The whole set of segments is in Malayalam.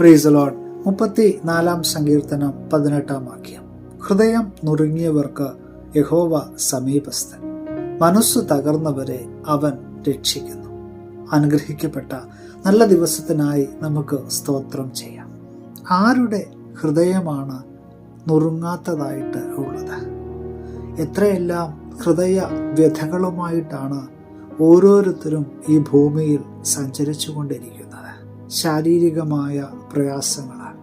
Praise the Lord. 34 സങ്കീർത്തനം 18 വാക്യം. ഹൃദയം നുറുങ്ങിയവർക്ക് യഹോവ സമീപസ്ഥൻ, മനസ്സു തകർന്നവരെ അവൻ രക്ഷിക്കുന്നു. അനുഗ്രഹിക്കപ്പെട്ട നല്ല ദിവസത്തിനായി നമുക്ക് സ്തോത്രം ചെയ്യാം. ആരുടെ ഹൃദയമാണ് നുറുങ്ങാത്തതായിട്ട് ഉള്ളത്? എത്രയെല്ലാം ഹൃദയ വ്യഥകളുമായിട്ടാണ് ഓരോരുത്തരും ഈ ഭൂമിയിൽ സഞ്ചരിച്ചു കൊണ്ടിരിക്കുന്നത്. ശാരീരികമായ പ്രയാസങ്ങളാൽ,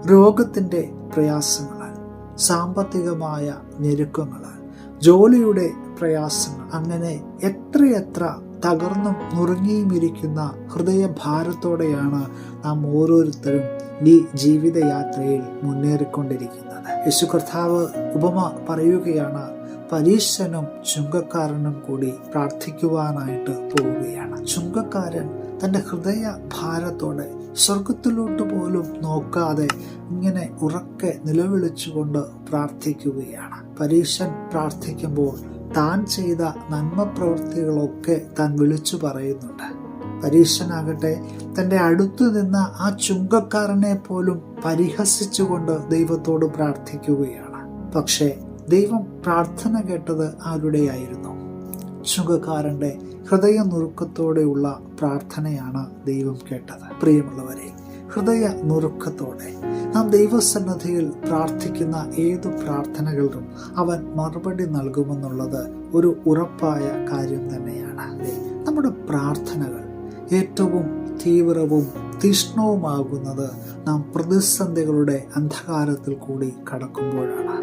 രോഗത്തിൻ്റെ പ്രയാസങ്ങളാൽ, സാമ്പത്തികമായ ഞെരുക്കങ്ങളാൽ, ജോലിയുടെ പ്രയാസങ്ങൾ, അങ്ങനെ എത്രയെത്ര തകർന്നും നുറുങ്ങിയുമിരിക്കുന്ന ഹൃദയഭാരത്തോടെയാണ് നാം ഓരോരുത്തരും ഈ ജീവിതയാത്രയിൽ മുന്നേറിക്കൊണ്ടിരിക്കുന്നത്. യേശു കർത്താവ് ഉപമ പറയുകയാണ്, പരീശനും ചുങ്കക്കാരനും കൂടി പ്രാർത്ഥിക്കുവാനായിട്ട് പോവുകയാണ്. ചുങ്കക്കാരൻ തൻ്റെ ഹൃദയ ഭാരത്തോടെ സ്വർഗത്തിലോട്ട് പോലും നോക്കാതെ ഇങ്ങനെ ഉറക്കെ നിലവിളിച്ചുകൊണ്ട് പ്രാർത്ഥിക്കുകയാണ്. പരീശൻ പ്രാർത്ഥിക്കുമ്പോൾ താൻ ചെയ്ത നന്മ പ്രവൃത്തികളൊക്കെ താൻ വിളിച്ചു പറയുന്നുണ്ട്. പരീശനാകട്ടെ തൻ്റെ അടുത്തു നിന്ന ആ ചുങ്കക്കാരനെ പോലും പരിഹസിച്ചുകൊണ്ട് ദൈവത്തോട് പ്രാർത്ഥിക്കുകയാണ്. പക്ഷേ ദൈവം പ്രാർത്ഥന കേട്ടത് ആരുടെയായിരുന്നു? ചുങ്കക്കാരൻ്റെ ഹൃദയ നുറുക്കത്തോടെയുള്ള പ്രാർത്ഥനയാണ് ദൈവം കേട്ടത്. പ്രിയമുള്ളവരെ, ഹൃദയ നുറുക്കത്തോടെ നാം ദൈവസന്നിധിയിൽ പ്രാർത്ഥിക്കുന്ന ഏതു പ്രാർത്ഥനകളിലും അവൻ മറുപടി നൽകുമെന്നുള്ളത് ഒരു ഉറപ്പായ കാര്യം തന്നെയാണ്. നമ്മുടെ പ്രാർത്ഥനകൾ ഏറ്റവും തീവ്രവും തീഷ്ണവുമാകുന്നത് നാം പ്രതിസന്ധികളുടെ അന്ധകാരത്തിൽ കൂടി കടക്കുമ്പോഴാണ്.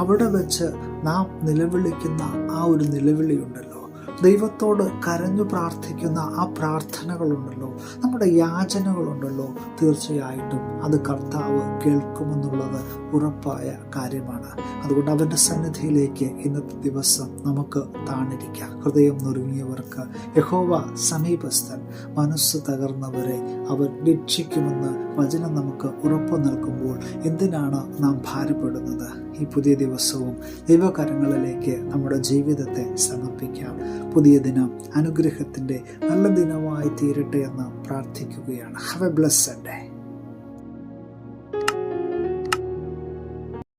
അവിടെ വെച്ച് നാം നിലവിളിക്കുന്ന ആ ഒരു നിലവിളിയുണ്ടല്ലോ, ദൈവത്തോട് കരഞ്ഞു പ്രാർത്ഥിക്കുന്ന ആ പ്രാർത്ഥനകളുണ്ടല്ലോ, നമ്മുടെ യാചനകളുണ്ടല്ലോ, തീർച്ചയായിട്ടും അത് കർത്താവ് കേൾക്കുമെന്നുള്ളത് ഉറപ്പായ കാര്യമാണ്. അതുകൊണ്ട് അവൻ്റെ സന്നിധിയിലേക്ക് ഇന്നത്തെ ദിവസം നമുക്ക് താണിരിക്കാം. ഹൃദയം നുറുങ്ങിയവർക്ക് യഹോവ സമീപസ്ഥൻ, മനസ്സ് തകർന്നവരെ അവൻ രക്ഷിക്കുമെന്ന് വചനം നമുക്ക് ഉറപ്പ് നൽകുമ്പോൾ എന്തിനാണ് നാം ഭാരപ്പെടുന്നത്? ഈ പുതിയ ദിവസവും ദൈവകരങ്ങളിലേക്ക് നമ്മുടെ ജീവിതത്തെ സമർപ്പിക്കാം. പുതിയ ദിനം അനുഗ്രഹത്തിൻ്റെ നല്ല ദിനമായി തീരട്ടെ എന്ന് പ്രാർത്ഥിക്കുകയാണ്. Have A blessed day.